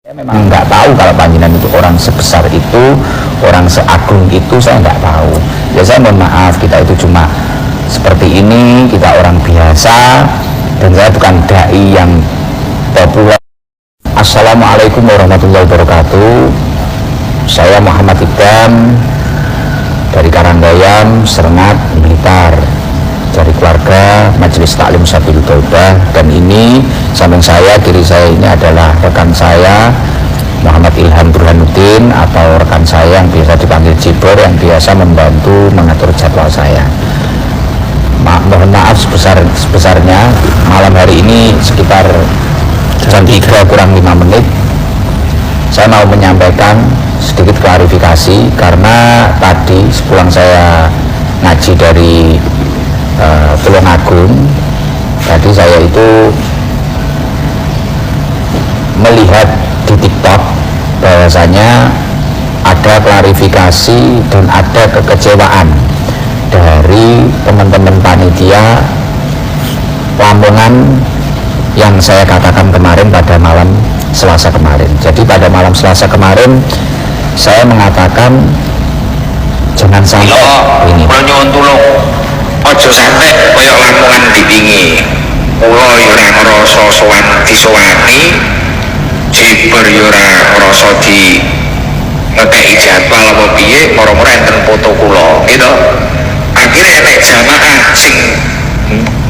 Saya memang nggak tahu kalau panjenengan itu orang sebesar itu, orang seagung itu, saya nggak tahu. Ya saya mohon maaf, kita itu cuma seperti ini, kita orang biasa, dan saya bukan dai yang populer. Assalamualaikum warahmatullahi wabarakatuh. Saya Muhammad Iqdam dari Karanggayam, Serengat, Blitar, dari keluarga Majelis Taklim Sabil Taubah. Dan ini samping saya, kiri saya ini adalah rekan saya Muhammad Ilham Burhanuddin, atau rekan saya yang biasa dipanggil Jibor, yang biasa membantu mengatur jadwal saya. Mohon maaf sebesar-besarnya, malam hari ini sekitar jam 3 kurang 5 menit saya mau menyampaikan sedikit klarifikasi, karena tadi sepulang saya ngaji dari Tulungagung, tadi saya itu melihat di TikTok bahwasanya ada klarifikasi dan ada kekecewaan dari teman-teman panitia Lamongan yang saya katakan kemarin pada malam Selasa kemarin. Jadi pada malam Selasa kemarin saya mengatakan jangan sampai ini. Nyuwun tulung aja sampai kaya Lamongan dipingi. Kula ya ora ngrasa sowan disowani, Jibor ya ora ngrasa di ngekeki jadwal apa piye, moro-moro enten foto kula, gitu. Akhirnya enek jamaah sing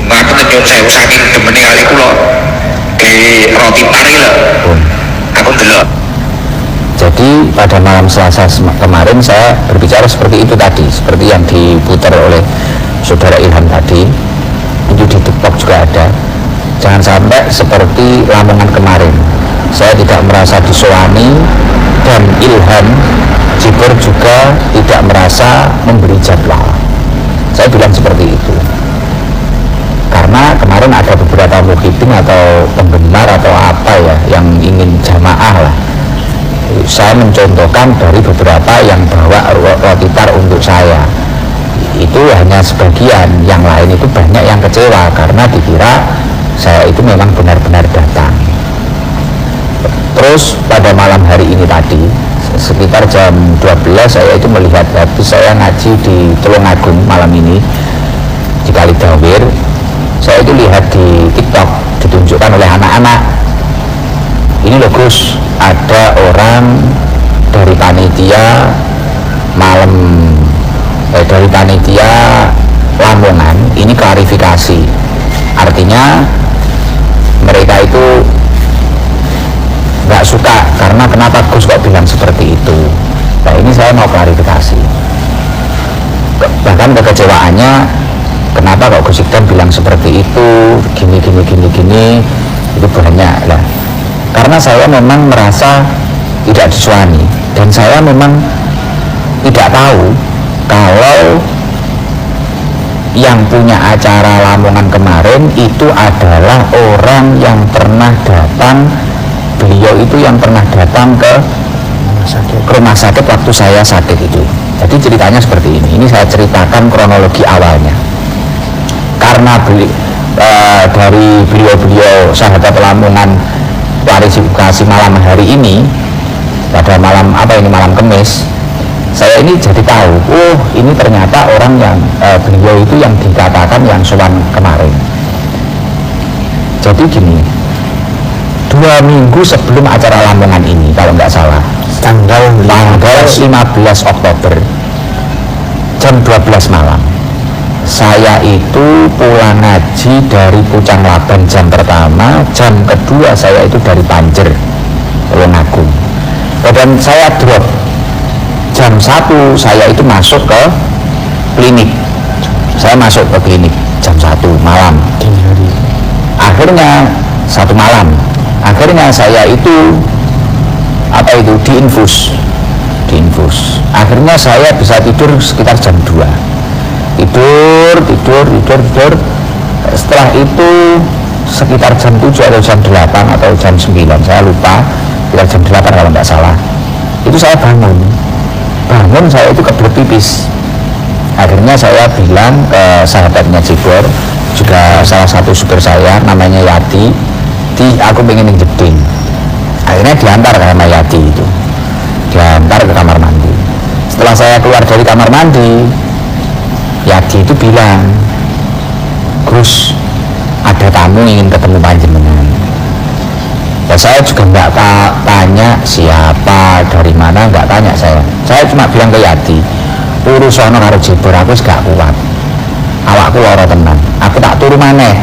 ngapunten nyuwun sewu saking demene kali kula ge roti pari lho. Aku delok. Jadi pada malam Selasa kemarin saya berbicara seperti itu tadi, seperti yang diputar oleh saudara Ilham tadi, itu di TikTok juga ada. Jangan sampai seperti Lamongan kemarin, saya tidak merasa disowani, dan Ilham Jibor juga tidak merasa memberi jadwal. Saya bilang seperti itu karena kemarin ada beberapa mukhibin atau penggemar atau apa ya yang ingin jamaah lah. Saya mencontohkan dari beberapa yang bawa roti tar untuk saya, itu hanya sebagian, yang lain itu banyak yang kecewa karena dikira saya itu memang benar-benar datang. Terus pada malam hari ini tadi sekitar jam 12 saya itu melihat, habis saya ngaji di Tulungagung malam ini di Kalidawir, saya itu lihat di TikTok ditunjukkan oleh anak-anak, ini loh Gus, ada orang dari panitia dari panitia Lamongan, ini klarifikasi, artinya mereka itu nggak suka karena kenapa Gus kok bilang seperti itu. Nah ini saya mau klarifikasi, bahkan kekecewaannya kenapa kok Gus Iqdam bilang seperti itu, gini itu banyak lah. Karena saya memang merasa tidak disowani, dan saya memang tidak tahu kalau yang punya acara Lamongan kemarin itu adalah orang yang pernah datang, beliau itu yang pernah datang ke rumah sakit waktu saya sakit itu. Jadi ceritanya seperti ini saya ceritakan kronologi awalnya. Karena dari beliau sahabat Lamongan klarifikasi malam hari ini, pada malam malam Kamis, saya ini jadi tahu, oh ini ternyata orang yang beliau itu yang dikatakan yang sowan kemarin. Jadi gini, 2 minggu sebelum acara Lamongan ini, kalau nggak salah tanggal 15 Oktober jam 12 malam, saya itu pulang ngaji dari Pucang Laban jam pertama, jam kedua saya itu dari Panjer Tulungagung, dan saya drop jam 1, saya itu masuk ke klinik, jam 1 malam, akhirnya 1 malam, akhirnya saya itu diinfus, akhirnya saya bisa tidur sekitar jam 2, tidur. Setelah itu sekitar jam 7 atau jam 8 atau jam 9, saya lupa, sekitar jam 8 kalau nggak salah, itu saya bangun, saya itu kebelet pipis. Akhirnya saya bilang ke sahabatnya Jibor, juga salah satu supir saya namanya Yati, aku pengen jeding. Akhirnya diantar ke sama Yadi itu, diantar ke kamar mandi. Setelah saya keluar dari kamar mandi, Yadi itu bilang, Gus, ada tamu ingin ketemu panjenengan. Ya saya juga nggak tanya siapa, dari mana, nggak tanya saya. Saya cuma bilang ke Yadi, urusan karo Jibor aku gak kuat, awakku lara tenan, aku tak turu maneh.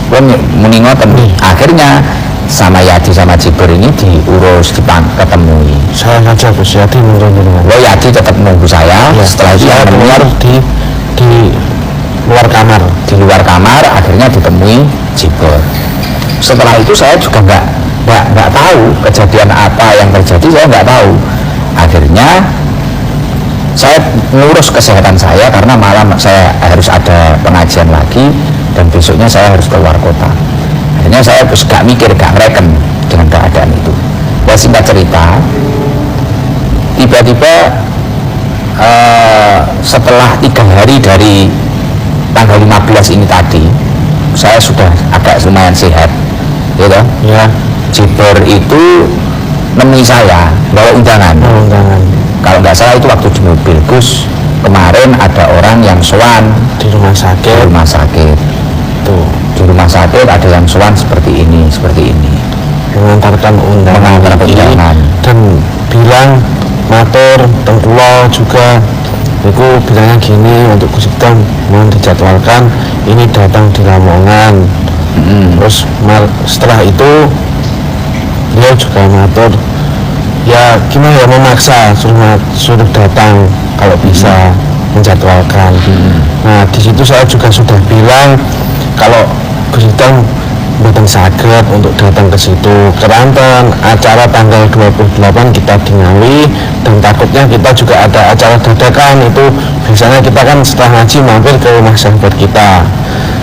Wong muni ngoten. Akhirnya sama Yadi sama Jibor ini diurus, ketemui. Saya ngajak Gus Yadi menurut. Lo Yadi tetap nunggu saya. Ya, setelah itu saya keluar di luar kamar. Di luar kamar akhirnya ditemui Jibor. Setelah itu saya juga nggak tahu kejadian apa yang terjadi, saya nggak tahu. Akhirnya saya ngurus kesehatan saya karena malam saya harus ada pengajian lagi dan besoknya saya harus keluar kota. Akhirnya saya terus gak mikir, gak ngereken dengan keadaan itu. Dan singkat cerita, tiba-tiba setelah 3 hari dari tanggal 15 ini tadi, saya sudah agak lumayan sehat, gitu. Ya. Jibor itu nemui saya bawa undangan. Kalau nggak salah itu waktu di mobil, Gus, kemarin ada orang yang sowan Di rumah sakit. Tuh, di rumah sakit ada yang sowan seperti ini. Mengantarkan undangan. Dan bilang matur tengkulo juga. Itu bilangnya gini, untuk Gus Ibtam mohon dijadwalkan ini datang di Lamongan. Terus setelah itu dia juga matur, ya gimana ya, memaksa suruh datang kalau bisa menjadwalkan. Nah di situ saya juga sudah bilang kalau Gus Ibtam mboten saged untuk datang ke situ keranten acara tanggal 28 kita di Ngawi, dan takutnya kita juga ada acara dadakan. Itu biasanya kita kan setelah ngaji mampir ke rumah sahabat kita,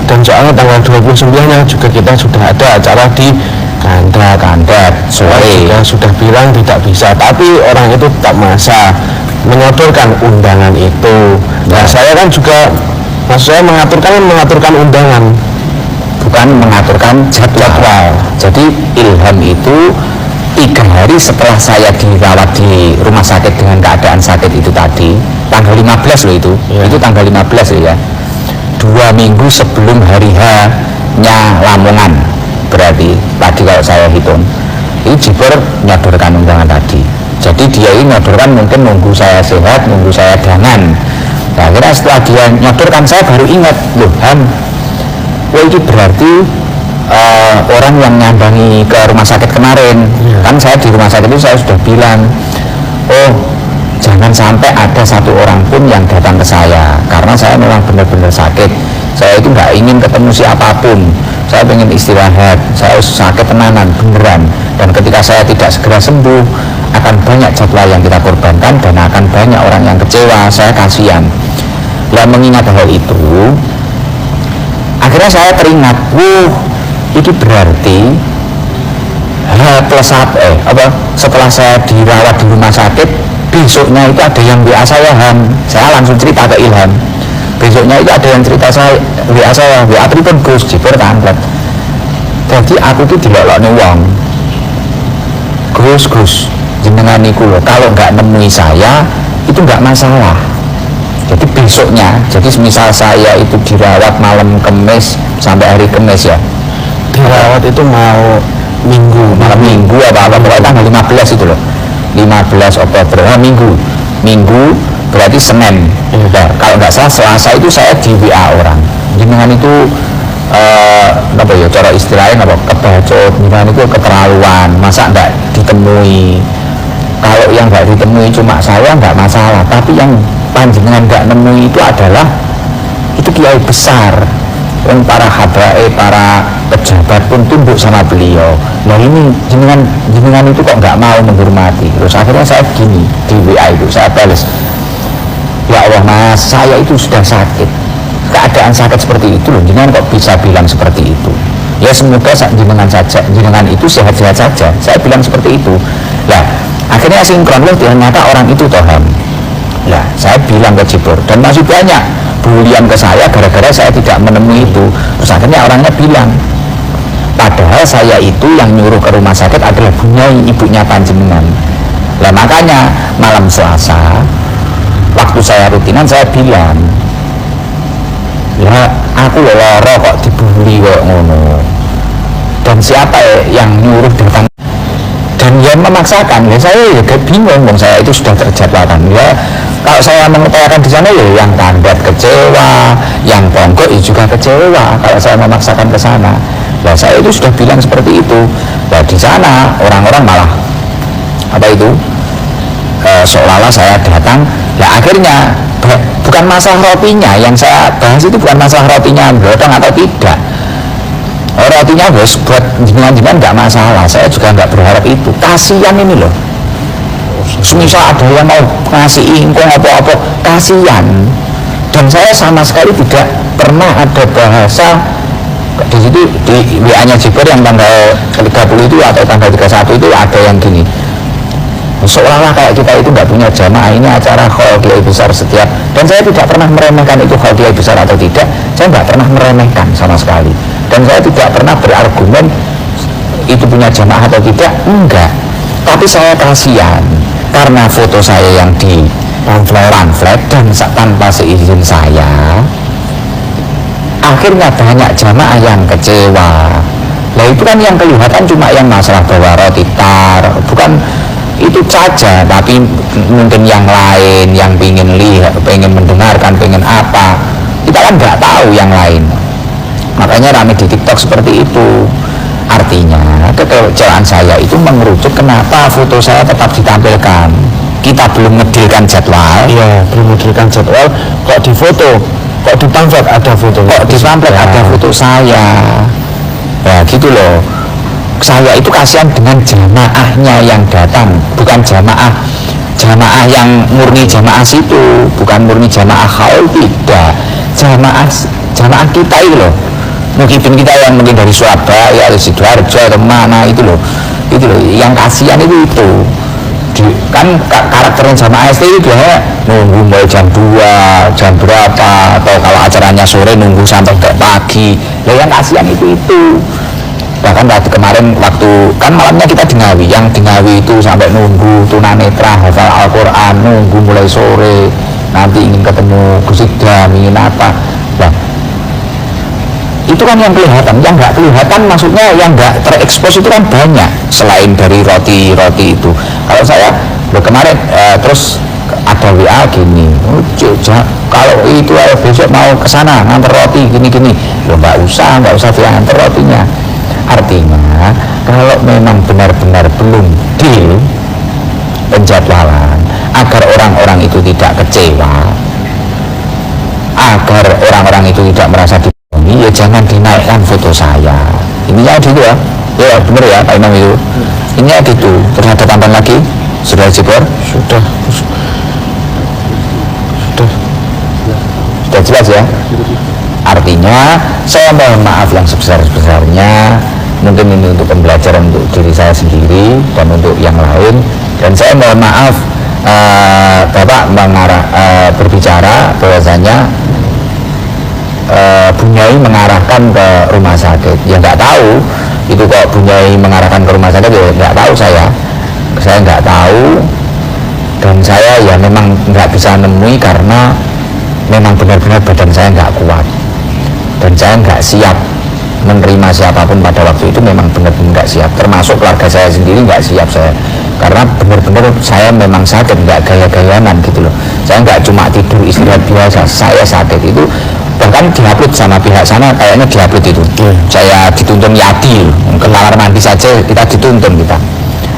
dan soalnya tanggal 29 nya juga kita sudah ada acara di Kandat sore. Juga sudah bilang tidak bisa, tapi orang itu tak masa menyodorkan undangan itu. Nah saya kan juga, maksud saya mengaturkan undangan, bukan mengaturkan jadwal. Jadi Ilham itu 3 hari setelah saya dirawat di rumah sakit dengan keadaan sakit itu tadi, tanggal 15 loh itu, itu tanggal 15 ya, 2 minggu sebelum hari H-nya Lamongan, berarti tadi kalau saya hitung, itu Jibor nyodorkan undangan tadi. Jadi dia ini nyodorkan mungkin nunggu saya sehat, nunggu saya dangan. Nah akhirnya setelah dia nyodorkan, saya baru ingat, loh Ham, wah itu berarti orang yang nyambangi ke rumah sakit kemarin. Kan saya di rumah sakit itu saya sudah bilang, oh jangan sampai ada satu orang pun yang datang ke saya, karena saya memang benar-benar sakit. Saya itu nggak ingin ketemu siapapun, saya pengen istirahat, saya sakit tenanan beneran. Dan ketika saya tidak segera sembuh, akan banyak jadwal yang kita korbankan dan akan banyak orang yang kecewa, saya kasihan. Ya mengingat hal itu, akhirnya saya teringat, itu berarti setelah saya dirawat di rumah sakit, besoknya itu ada yang WA saya, Ham. Saya langsung cerita ke Ilham, besoknya itu ada yang cerita saya, WA saya, WA telepon Gus Jibor angkat. Jadi aku tuh diloloknya wong, Gus jenengan niku loh, kalau nggak nemui saya itu nggak masalah. Jadi besoknya, jadi misal saya itu dirawat malam Kamis sampai hari Kamis ya, dirawat itu mau malam minggu apa pokoknya tanggal 15 itu loh, 15 Oktober, minggu berarti Senin. Nah, kalau nggak salah Selasa itu saya di WA orang, jenengan itu apa ya cara istilahnya, apa kebacut, jenengan itu keterlaluan, masa nggak ditemui. Kalau yang nggak ditemui cuma saya nggak masalah, tapi yang panjenengan nggak nemui itu adalah itu kiai besar, yang para habaib, para pejabat pun tunduk sama beliau. Nah ini jenengan itu kok nggak mau menghormati. Terus akhirnya saya gini di WA itu, saya balas, ya Allah Mas, saya itu sudah sakit, keadaan sakit seperti itu loh, jenengan kok bisa bilang seperti itu. Ya semoga jenengan itu sehat-sehat saja, saya bilang seperti itu. Lah akhirnya sinkron loh, ternyata orang itu toham. Lah saya bilang ke Jibor, dan masih banyak bulian ke saya gara-gara saya tidak menemui itu. Terus akhirnya orangnya bilang, padahal saya itu yang nyuruh ke rumah sakit adalah Bunyai, ibunya panjenengan. Lah makanya malam Selasa waktu saya rutinan saya bilang, ya aku loro kok dibully kok ngono, dan siapa yang nyuruh datang dan yang memaksakan. Ya saya ya bingung, saya itu sudah terjadwalkan. Ya kalau saya mengutarakan di sana ya yang tandat kecewa, yang ponggok ya juga kecewa kalau saya memaksakan ke sana. Nah saya itu sudah bilang seperti itu. Nah di sana orang-orang malah apa itu seolah-olah saya datang. Nah akhirnya bukan masalah rotinya yang saya bahas, itu bukan masalah rotinya bodong atau tidak. Rotinya bos buat jenengan nggak masalah, saya juga nggak berharap itu. Kasihan ini loh, semisal ada yang mau ngasih ingkung apa-apa, kasihan. Dan saya sama sekali tidak pernah ada bahasa di situ di WA-nya Jiber yang tanggal 30 itu atau tanggal 31 itu ada yang gini, seolah-olah kayak kita itu nggak punya jamaah, ini acara Khaul Kiai besar setiap, dan saya tidak pernah meremehkan itu Khaul Kiai besar atau tidak, saya nggak pernah meremehkan sama sekali, dan saya tidak pernah berargumen itu punya jamaah atau tidak, enggak. Tapi saya kasihan karena foto saya yang di pamflet dan tanpa seizin saya, akhirnya banyak jamaah yang kecewa. Nah itu kan yang kelihatan cuma yang masalah bawa roti tar, bukan itu saja, tapi mungkin yang lain yang pengen lihat, pengen mendengarkan, pengen apa, kita kan nggak tahu yang lain. Makanya rame di TikTok seperti itu. Artinya kekecewaan saya itu mengerucut kenapa foto saya tetap ditampilkan. Kita belum ngedilkan jadwal. Iya, belum ngedilkan jadwal, kok di foto, kok di pamflet ada foto, kok di pamflet ada foto saya. Ya gitu loh. Saya itu kasihan dengan jamaahnya yang datang, bukan jamaah yang murni jamaah situ, bukan murni jamaah Khaul, tidak, jamaah kita itu loh, mungkin kita yang mungkin dari Surabaya, dari Sidoarjo atau mana itu loh, yang kasihan itu kan karakternya jamaah ST itu biasanya nunggu mulai jam 2, jam berapa, atau kalau acaranya sore nunggu sampai ke pagi. Yang kasihan itu. Bahkan waktu kan malamnya kita di Ngawi, yang di Ngawi itu sampai nunggu tunanetra hafal Al-Quran, nunggu mulai sore, nanti ingin ketemu Gus Idam, ingin apa. Nah itu kan yang kelihatan, yang nggak kelihatan maksudnya yang nggak terekspos itu kan banyak selain dari roti itu. Kalau saya kemarin terus ada WA gini, kalau itu besok mau kesana nganter roti gini, nggak usah dia nganter rotinya. Artinya kalau memang benar-benar belum deal penjadwalan agar orang-orang itu tidak kecewa, agar orang-orang itu tidak merasa dibohongi, ya jangan dinaikkan foto saya. Ininya gitu ya benar ya Pak Imam itu. Ininya gitu. Terus ada tambahan lagi? Sudah Jiber? Sudah jelas ya. Artinya saya mohon maaf yang sebesar-besarnya. Mungkin ini untuk pembelajaran untuk diri saya sendiri dan untuk yang lain, dan saya mohon maaf Bapak berbicara bahwasanya Bunyai mengarahkan ke rumah sakit. Ya nggak tahu itu kok Bunyai mengarahkan ke rumah sakit, ya nggak tahu saya nggak tahu, dan saya ya memang nggak bisa nemui karena memang benar-benar badan saya nggak kuat dan saya nggak siap menerima siapapun pada waktu itu, memang benar-benar nggak siap, termasuk keluarga saya sendiri nggak siap saya, karena benar-benar saya memang sakit, nggak gaya-gayanan gitu loh. Saya nggak cuma tidur istirahat biasa, saya sakit itu bahkan diupload sama pihak sana, kayaknya diupload itu. Saya dituntun Yadi loh, ke kamar mandi saja kita dituntun kita.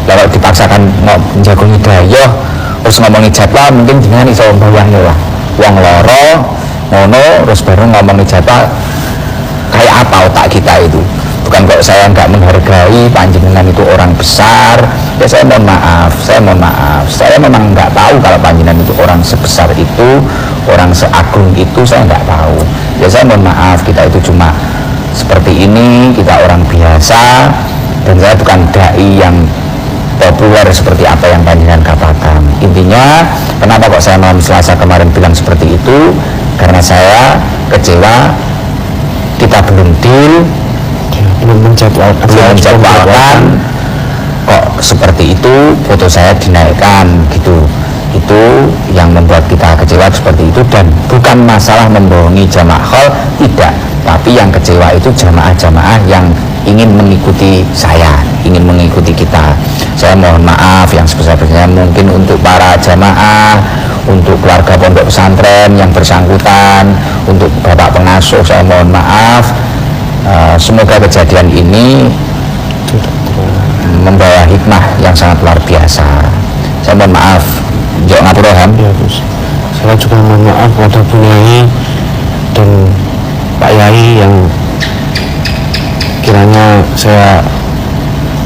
Kalau dipaksakan menjaga hidayah terus ngomongin jadwal, mungkin dengan iso bayangnya lah uang loro ngono terus baru ngomongin jadwal. Kayak apa otak kita itu? Bukan kok saya nggak menghargai panjenengan itu orang besar. Ya saya mohon maaf. Saya memang nggak tahu kalau panjenengan itu orang sebesar itu, orang seagung itu, saya nggak tahu. Ya saya mohon maaf, kita itu cuma seperti ini, kita orang biasa, dan saya bukan dai yang populer seperti apa yang panjenengan katakan. Intinya, kenapa kok saya malam Selasa kemarin bilang seperti itu? Karena saya kecewa. Kita belum deal, belum menjadwalkan kok seperti itu foto saya dinaikkan gitu. Itu yang membuat kita kecewa seperti itu, dan bukan masalah membohongi jamaah hall, tidak, tapi yang kecewa itu jamaah-jamaah yang ingin mengikuti saya, ingin mengikuti kita. Saya mohon maaf yang sebesar-besarnya mungkin untuk para jamaah, untuk keluarga pondok pesantren yang bersangkutan, untuk bapak pengasuh, saya mohon maaf. Semoga kejadian ini membawa hikmah yang sangat luar biasa. Saya mohon maaf. Jawab ngapura Ham. Ya Gus, saya juga mohon maaf kepada Bu Yai dan Pak Yai yang kiranya saya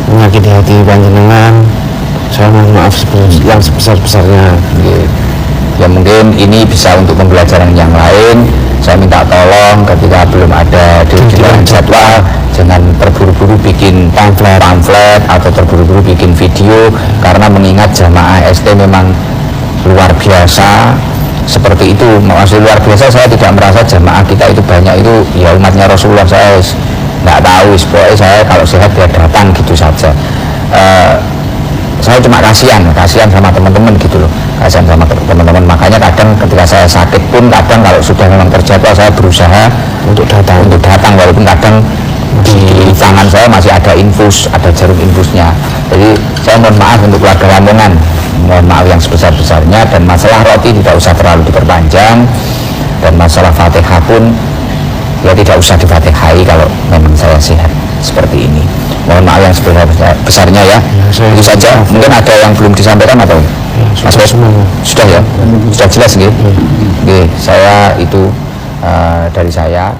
menyakiti hati panjenengan. Saya mohon maaf yang sebesar-besarnya. Ya mungkin ini bisa untuk pembelajaran yang lain. Saya minta tolong ketika belum ada di jadwal, jangan terburu-buru bikin pamflet atau terburu-buru bikin video, karena mengingat jamaah ST memang luar biasa seperti itu. Maksud luar biasa, saya tidak merasa jamaah kita itu banyak, itu ya umatnya Rasulullah. Saya nggak tahu, pokoknya saya kalau sehat dia datang gitu saja. Saya cuma kasihan sama teman-teman gitu loh, kasihan sama teman-teman. Makanya kadang ketika saya sakit pun, kadang kalau sudah memang terjadwal, saya berusaha untuk datang walaupun kadang di tangan saya masih ada infus, ada jarum infusnya. Jadi saya mohon maaf untuk keluarga Lamongan, mohon maaf yang sebesar-besarnya. Dan masalah roti tidak usah terlalu diperpanjang, dan masalah Fatihah pun ya tidak usah difatihai kalau memang saya sehat seperti ini. Mohon maaf yang sebesar-besarnya ya. Itu saja. Mungkin ada yang belum disampaikan atau Mas Bos? Sudah ya? Sudah jelas nggih? Nggih, saya itu dari saya.